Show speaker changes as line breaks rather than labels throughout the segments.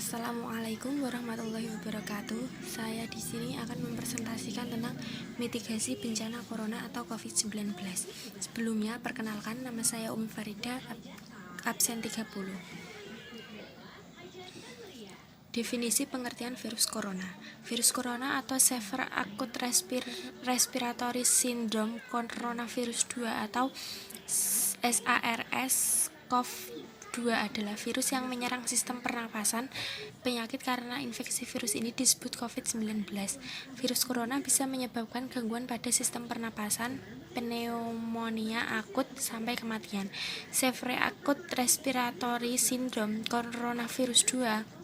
Assalamualaikum warahmatullahi wabarakatuh. Saya di sini akan mempresentasikan tentang mitigasi bencana corona atau COVID-19. Sebelumnya, perkenalkan, nama saya Umi Farida, absen 30. Definisi pengertian virus corona. Virus corona atau Severe Acute Respiratory Syndrome Coronavirus 2 atau SARS-CoV-2 adalah virus yang menyerang sistem pernapasan. Penyakit karena infeksi virus ini disebut COVID-19. Virus corona bisa menyebabkan gangguan pada sistem pernapasan, pneumonia akut, sampai kematian. Severe Acute Respiratory Syndrome Coronavirus 2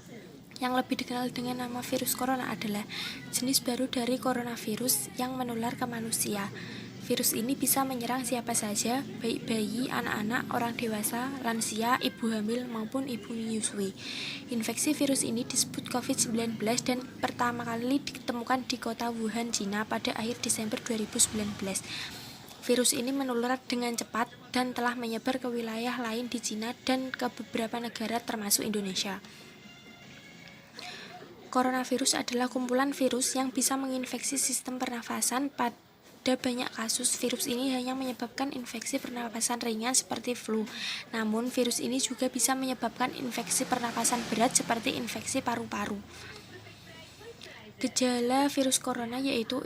yang lebih dikenal dengan nama virus corona adalah jenis baru dari coronavirus yang menular ke manusia. Virus ini bisa menyerang siapa saja, baik bayi, anak-anak, orang dewasa, lansia, ibu hamil, maupun ibu menyusui. Infeksi virus ini disebut COVID-19 dan pertama kali ditemukan di kota Wuhan, Cina pada akhir Desember 2019. Virus ini menular dengan cepat dan telah menyebar ke wilayah lain di Cina dan ke beberapa negara termasuk Indonesia. Coronavirus adalah kumpulan virus yang bisa menginfeksi sistem pernafasan. Pada banyak kasus, virus ini hanya menyebabkan infeksi pernapasan ringan seperti flu. Namun, virus ini juga bisa menyebabkan infeksi pernapasan berat seperti infeksi paru-paru. Gejala virus corona yaitu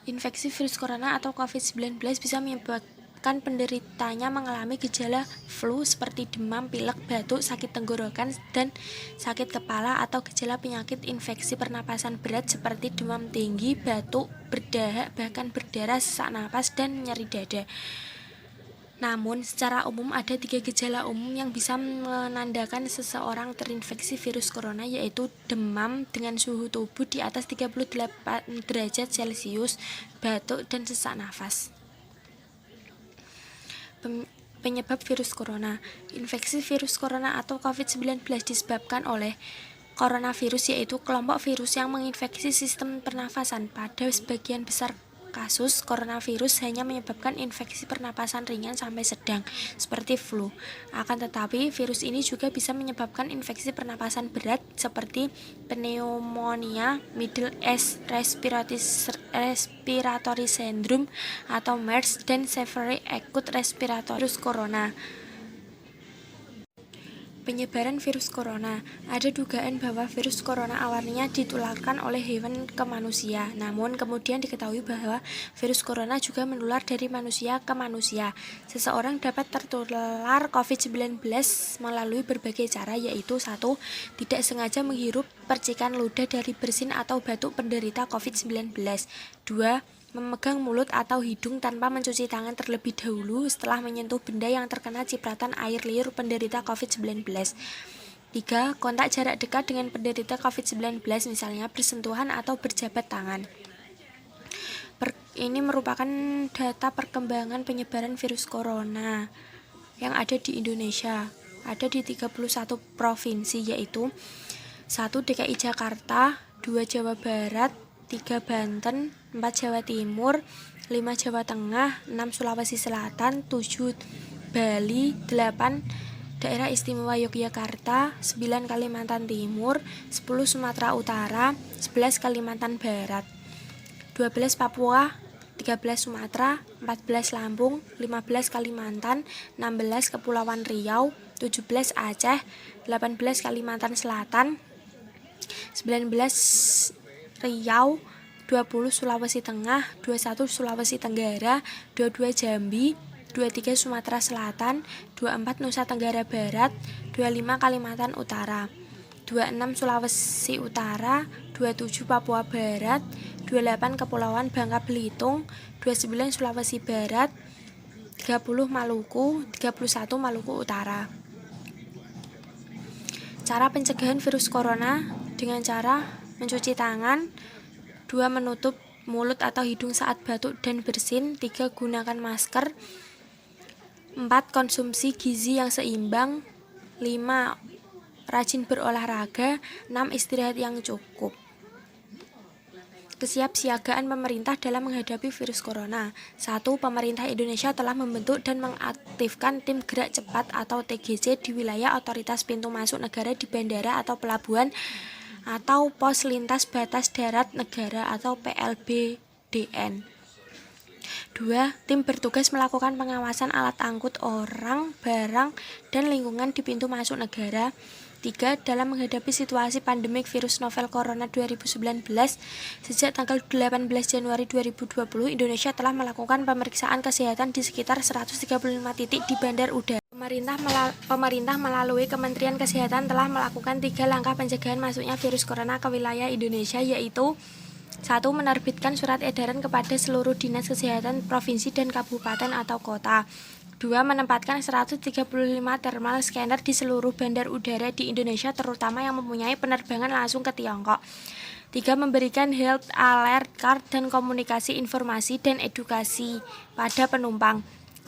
infeksi virus corona atau COVID-19 bisa menyebabkan penderitanya mengalami gejala flu seperti demam, pilek, batuk, sakit tenggorokan, dan sakit kepala, atau gejala penyakit infeksi pernapasan berat seperti demam tinggi, batuk, berdahak, bahkan berdarah, sesak napas, dan nyeri dada. Namun, secara umum ada 3 gejala umum yang bisa menandakan seseorang terinfeksi virus corona, yaitu demam dengan suhu tubuh di atas 38 derajat Celcius, batuk, dan sesak nafas. Penyebab virus corona. Infeksi virus corona atau COVID-19 disebabkan oleh coronavirus, yaitu kelompok virus yang menginfeksi sistem pernafasan. Pada sebagian besar kasus, coronavirus hanya menyebabkan infeksi pernapasan ringan sampai sedang, seperti flu. Akan tetapi, virus ini juga bisa menyebabkan infeksi pernapasan berat, seperti pneumonia, Middle East Respiratory Syndrome atau MERS, dan Severe Acute Respiratory Virus Corona. Penyebaran virus corona. Ada dugaan bahwa virus corona awalnya ditularkan oleh hewan ke manusia, namun kemudian diketahui bahwa virus corona juga menular dari manusia ke manusia. Seseorang dapat tertular COVID-19 melalui berbagai cara, yaitu 1. Tidak sengaja menghirup percikan ludah dari bersin atau batuk penderita COVID-19. 2. Memegang mulut atau hidung tanpa mencuci tangan terlebih dahulu setelah menyentuh benda yang terkena cipratan air liur penderita COVID-19. 3. Kontak jarak dekat dengan penderita COVID-19, misalnya bersentuhan atau berjabat tangan. Ini merupakan data perkembangan penyebaran virus corona yang ada di Indonesia. Ada di 31 provinsi, yaitu 1. DKI Jakarta, 2. Jawa Barat, 3. Banten, 4. Jawa Timur, 5. Jawa Tengah, 6. Sulawesi Selatan, 7. Bali, 8. Daerah Istimewa Yogyakarta, 9. Kalimantan Timur, 10. Sumatera Utara, 11. Kalimantan Barat, 12. Papua, 13. Sumatera, 14. Lampung, 15. Kalimantan, 16. Kepulauan Riau, 17. Aceh, 18. Kalimantan Selatan, 19. Riau, 20. Sulawesi Tengah, 21. Sulawesi Tenggara, 22. Jambi, 23. Sumatera Selatan, 24. Nusa Tenggara Barat, 25. Kalimantan Utara, 26. Sulawesi Utara, 27. Papua Barat, 28. Kepulauan Bangka Belitung, 29. Sulawesi Barat, 30. Maluku, 31. Maluku Utara. Cara pencegahan virus corona dengan cara mencuci tangan, 2. Menutup mulut atau hidung saat batuk dan bersin, 3. Gunakan masker, 4. Konsumsi gizi yang seimbang, 5. Rajin berolahraga, 6. Istirahat yang cukup. Kesiapsiagaan pemerintah dalam menghadapi virus corona. 1. Pemerintah Indonesia telah membentuk dan mengaktifkan tim gerak cepat atau TGC di wilayah otoritas pintu masuk negara di bandara atau pelabuhan atau pos lintas batas darat negara atau PLBDN. 2. Tim bertugas melakukan pengawasan alat angkut orang, barang, dan lingkungan di pintu masuk negara. 3. Dalam menghadapi situasi pandemik virus novel corona 2019, sejak tanggal 18 Januari 2020, Indonesia telah melakukan pemeriksaan kesehatan di sekitar 135 titik di bandar udara. Pemerintah melalui Kementerian Kesehatan telah melakukan 3 langkah pencegahan masuknya virus corona ke wilayah Indonesia, yaitu 1. Menerbitkan surat edaran kepada seluruh dinas kesehatan provinsi dan kabupaten atau kota. 2. Menempatkan 135 thermal scanner di seluruh bandar udara di Indonesia, terutama yang mempunyai penerbangan langsung ke Tiongkok. 3. Memberikan health alert card dan komunikasi informasi dan edukasi pada penumpang.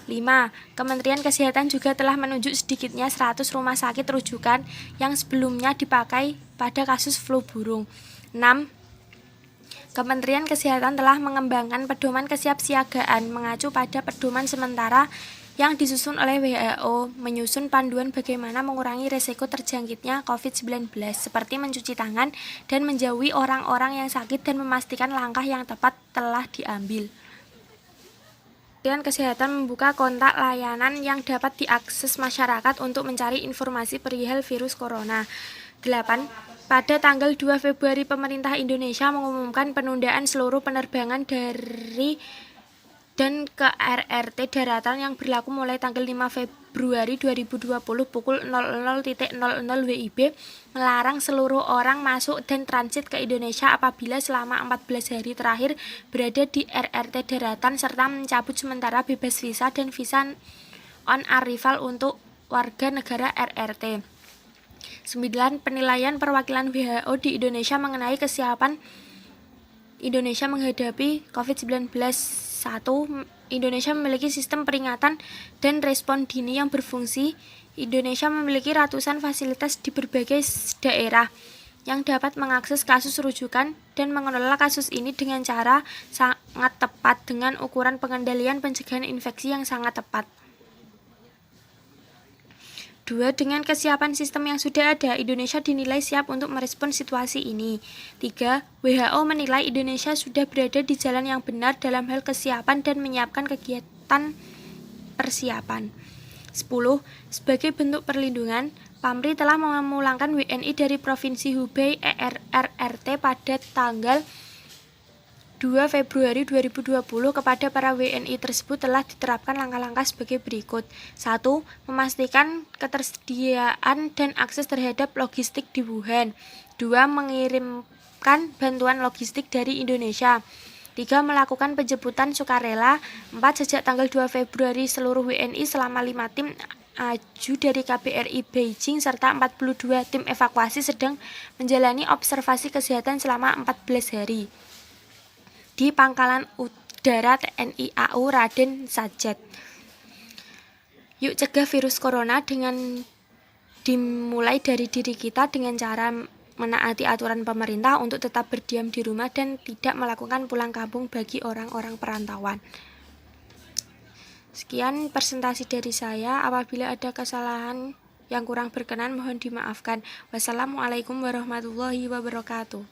5. Kementerian Kesehatan juga telah menunjuk sedikitnya 100 rumah sakit rujukan yang sebelumnya dipakai pada kasus flu burung. 6. Kementerian Kesehatan telah mengembangkan pedoman kesiapsiagaan mengacu pada pedoman sementara yang disusun oleh WHO, menyusun panduan bagaimana mengurangi risiko terjangkitnya COVID-19, seperti mencuci tangan dan menjauhi orang-orang yang sakit dan memastikan langkah yang tepat telah diambil. Kementerian Kesehatan membuka kontak layanan yang dapat diakses masyarakat untuk mencari informasi perihal virus corona. 8. Pada tanggal 2 Februari, pemerintah Indonesia mengumumkan penundaan seluruh penerbangan dari dan ke RRT daratan yang berlaku mulai tanggal 5 Februari 2020 pukul 00.00 WIB, melarang seluruh orang masuk dan transit ke Indonesia apabila selama 14 hari terakhir berada di RRT daratan, serta mencabut sementara bebas visa dan visa on arrival untuk warga negara RRT. 9. Penilaian perwakilan WHO di Indonesia mengenai kesiapan Indonesia menghadapi COVID-19. 1. Indonesia memiliki sistem peringatan dan respon dini yang berfungsi. Indonesia memiliki ratusan fasilitas di berbagai daerah yang dapat mengakses kasus rujukan dan mengelola kasus ini dengan cara sangat tepat dengan ukuran pengendalian pencegahan infeksi yang sangat tepat. 2. Dengan kesiapan sistem yang sudah ada, Indonesia dinilai siap untuk merespon situasi ini. 3. WHO menilai Indonesia sudah berada di jalan yang benar dalam hal kesiapan dan menyiapkan kegiatan persiapan. 10. Sebagai bentuk perlindungan, Pamri telah memulangkan WNI dari Provinsi Hubei RRT pada tanggal 2 Februari 2020. Kepada para WNI tersebut telah diterapkan langkah-langkah sebagai berikut. 1. Memastikan ketersediaan dan akses terhadap logistik di Wuhan. 2. Mengirimkan bantuan logistik dari Indonesia. 3. Melakukan penjemputan sukarela. 4. Sejak tanggal 2 Februari seluruh WNI selama 5 tim aju dari KBRI Beijing serta 42 tim evakuasi sedang menjalani observasi kesehatan selama 14 hari di Pangkalan Udara TNI AU Raden Sajat. Yuk cegah virus corona dengan dimulai dari diri kita dengan cara menaati aturan pemerintah untuk tetap berdiam di rumah dan tidak melakukan pulang kampung bagi orang-orang perantauan. Sekian presentasi dari saya. Apabila ada kesalahan yang kurang berkenan mohon dimaafkan. Wassalamualaikum warahmatullahi wabarakatuh.